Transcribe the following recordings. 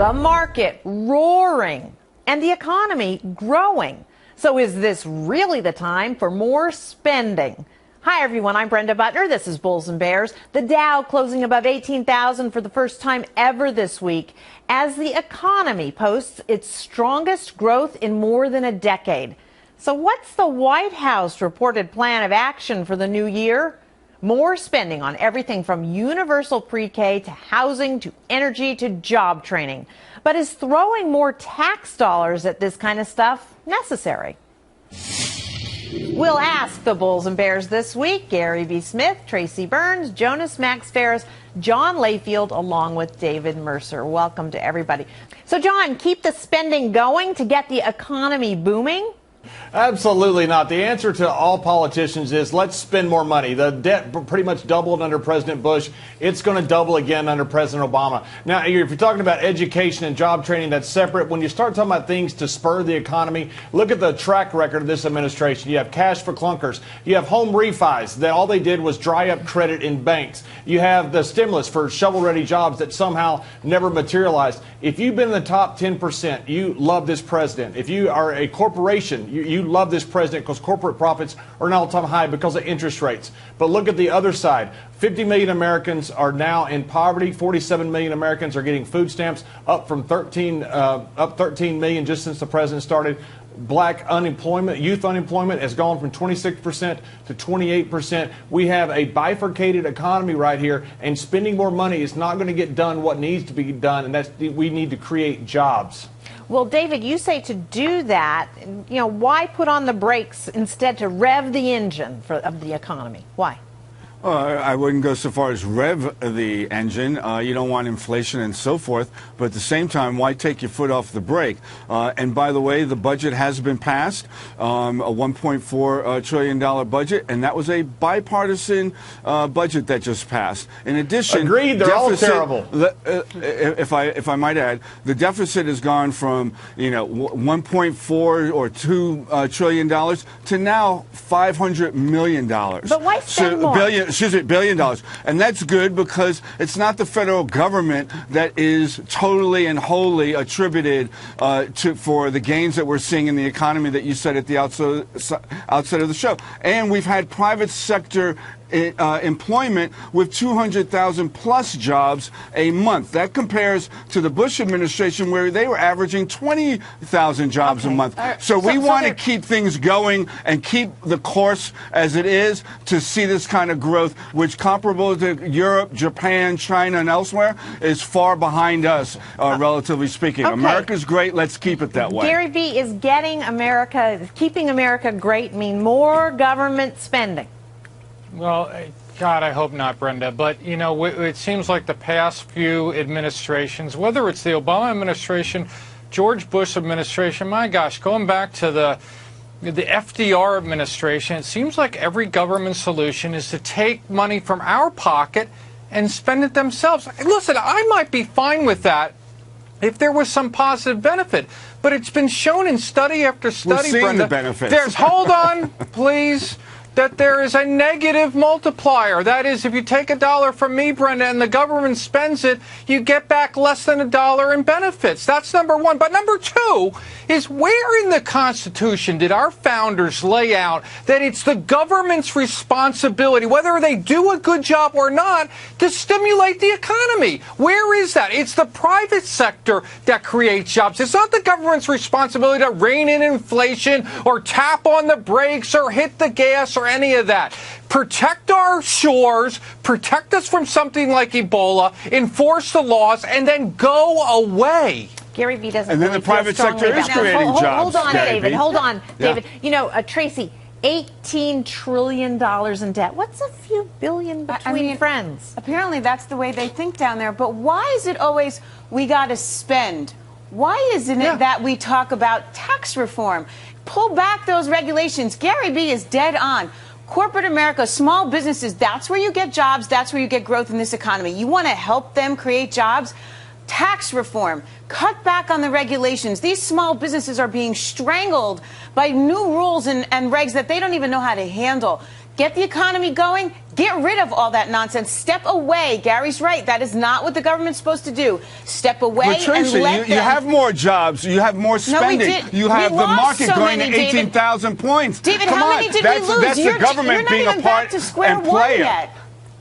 the market roaring, and the economy growing. So is this really the time for more spending? Hi, everyone. I'm Brenda Butner. This is Bulls and Bears. The Dow closing above 18,000 for the first time ever this week as the economy posts its strongest growth in more than a decade. So what's the White House reported plan of action for the new year? More spending on everything from universal pre-K to housing to energy to job training. But is throwing more tax dollars at this kind of stuff necessary? We'll ask the Bulls and Bears this week. Gary B. Smith, Tracy Burns, Jonas Max Ferris, John Layfield, along with David Mercer. Welcome to everybody. So, John, keep the spending going to get the economy booming? Absolutely not. The answer to all politicians is let's spend more money. The debt pretty much doubled under President Bush. It's going to double again under President Obama. Now, if you're talking about education and job training, that's separate. When you start talking about things to spur the economy, look at the track record of this administration. You have cash for clunkers. You have home refis that all they did was dry up credit in banks. You have the stimulus for shovel-ready jobs that somehow never materialized. If you've been in the top 10%, you love this president. If you are a corporation, you love this president because corporate profits are an all-time high because of interest rates. But look at the other side. 50 million Americans are now in poverty. 47 million Americans are getting food stamps, up 13 million just since the president started. Black unemployment, youth unemployment has gone from 26% to 28%. We have a bifurcated economy right here, and spending more money is not going to get done what needs to be done, and that's we need to create jobs. Well, David, you say to do that, why put on the brakes instead to rev the engine of the economy? Why? I wouldn't go so far as rev the engine. You don't want inflation and so forth. But at the same time, why take your foot off the brake? And by the way, the budget has been passed, a $1.4 trillion budget, and that was a bipartisan budget that just passed. In addition, agreed, they're all terrible. If I might add, the deficit has gone from 1.4 or $2 trillion to now $500 million. But why spend more? $1 billion. And that's good because it's not the federal government that is totally and wholly attributed for the gains that we're seeing in the economy that you said at the outset of the show. And we've had private sector employment with 200,000 plus jobs a month. That compares to the Bush administration where they were averaging 20,000 jobs a month. So we want to keep things going and keep the course as it is to see this kind of growth, which comparable to Europe, Japan, China, and elsewhere is far behind us, relatively speaking. Okay. America's great. Let's keep it that way. Gary V, is keeping America great mean more government spending? Well, God, I hope not, Brenda. But, it seems like the past few administrations, whether it's the Obama administration, George Bush administration, my gosh, going back to the FDR administration, it seems like every government solution is to take money from our pocket and spend it themselves. Listen, I might be fine with that if there was some positive benefit. But it's been shown in study after study, We're seeing Brenda, the benefits. hold on, please, that there is a negative multiplier. That is, if you take $1 from me, Brenda, and the government spends it, you get back less than $1 in benefits. That's number one. But number two is, where in the Constitution did our founders lay out that it's the government's responsibility, whether they do a good job or not, to stimulate the economy? Where is that? It's the private sector that creates jobs. It's not the government's responsibility to rein in inflation or tap on the brakes or hit the gas or any of that. Protect our shores, protect us from something like Ebola, enforce the laws, and then go away. Gary V doesn't. And then really the private feel sector is strongly creating about that. jobs. Hold on, Gary David. V. Hold on, David. Yeah. Tracy, $18 trillion in debt. What's a few billion between friends? Apparently that's the way they think down there. But why is it always we got to spend? Why isn't it that we talk about tax reform? Pull back those regulations. Gary B is dead on. Corporate America, small businesses, that's where you get jobs. That's where you get growth in this economy. You want to help them create jobs? Tax reform. Cut back on the regulations. These small businesses are being strangled by new rules and regs that they don't even know how to handle. Get the economy going. Get rid of all that nonsense. Step away. Gary's right. That is not what the government's supposed to do. Step away But Tracy, and let them. You have more jobs. You have more spending. No, we did. You have We the lost market so going many, to 18,000 points. David, Come how on. many did That's, we lose? That's the government you're not being even a part back to square and one player. yet.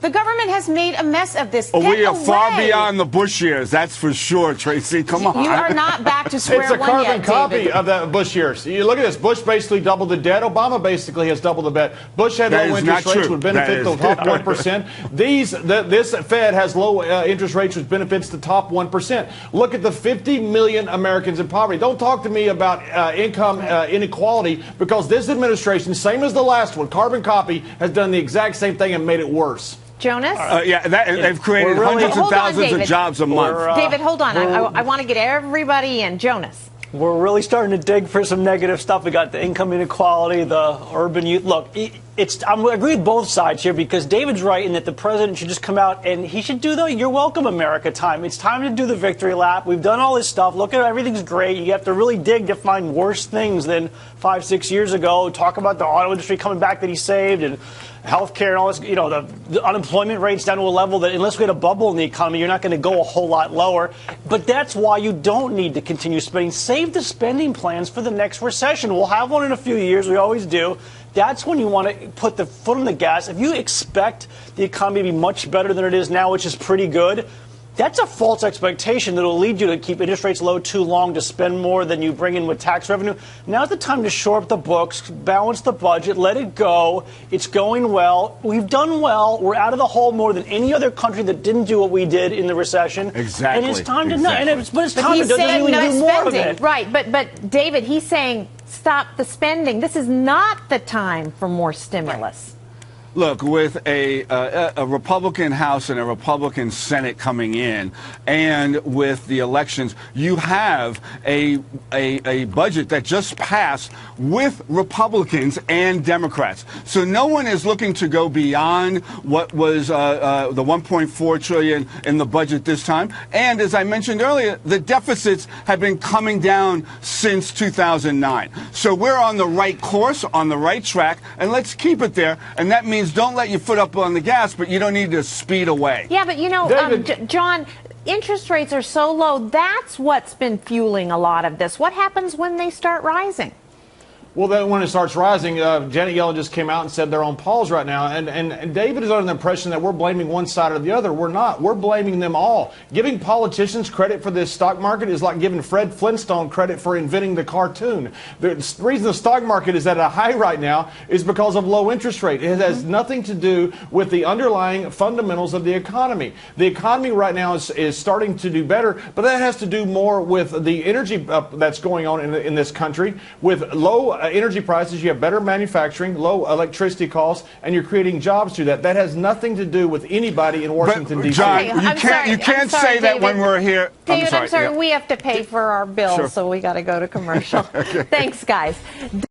The government has made a mess of this. Oh, Get we are away. far beyond the Bush years. That's for sure, Tracy. Come on. You are not back to square It's a one carbon yet, copy David. of the Bush years. You look at this. Bush basically doubled the debt. Obama basically has doubled the debt. Bush had That low is interest not rates, true. would benefit the That top is- 1%. This Fed has low interest rates, which benefits the top 1%. Look at the 50 million Americans in poverty. Don't talk to me about income inequality, because this administration, same as the last one, carbon copy, has done the exact same thing and made it worse. Jonas? They've created We're really- hundreds of Hold on, thousands David. of jobs a month. David, hold on. I want to get everybody in. Jonas. We're really starting to dig for some negative stuff. We got the income inequality, the urban youth. Look, I agree with both sides here, because David's right in that the president should just come out and he should do the "You're Welcome America" time. It's time to do the victory lap. We've done all this stuff. Look at everything's great. You have to really dig to find worse things than 5-6 years ago. Talk about the auto industry coming back that he saved, and healthcare and all this. You know, the unemployment rate's down to a level that unless we had a bubble in the economy, you're not going to go a whole lot lower. But that's why you don't need to continue spending. Save the spending plans for the next recession. We'll have one in a few years. We always do. That's when you want to put the foot on the gas. If you expect the economy to be much better than it is now, which is pretty good, that's a false expectation that will lead you to keep interest rates low too long, to spend more than you bring in with tax revenue. Now's the time to shore up the books, balance the budget, let it go. It's going well. We've done well. We're out of the hole more than any other country that didn't do what we did in the recession. Exactly. And it's time to Exactly. but it's time to he's saying really no do more of spending. it. Right, but David, he's saying stop the spending. This is not the time for more stimulus. Look, with a Republican House and a Republican Senate coming in, and with the elections, you have a budget that just passed with Republicans and Democrats. So no one is looking to go beyond what was the $1.4 trillion in the budget this time. And as I mentioned earlier, the deficits have been coming down since 2009. So we're on the right course, on the right track, and let's keep it there. And that means don't let your foot up on the gas, but you don't need to speed away. Yeah, but you know, John, interest rates are so low. That's what's been fueling a lot of this. What happens when they start rising? Well, then when it starts rising, Janet Yellen just came out and said they're on pause right now. And David is under the impression that we're blaming one side or the other. We're not. We're blaming them all. Giving politicians credit for this stock market is like giving Fred Flintstone credit for inventing the cartoon. The reason the stock market is at a high right now is because of low interest rate. It has nothing to do with the underlying fundamentals of the economy. The economy right now is starting to do better, but that has to do more with the energy that's going on in this country. With low energy prices, you have better manufacturing, low electricity costs, and you're creating jobs through that. That has nothing to do with anybody in Washington, But, D.C. John, Okay, you can't I'm sorry, say that David. when we're here. David, I'm sorry, yeah. we have to pay for our bills, Sure. so we got to go to commercial. Thanks, guys.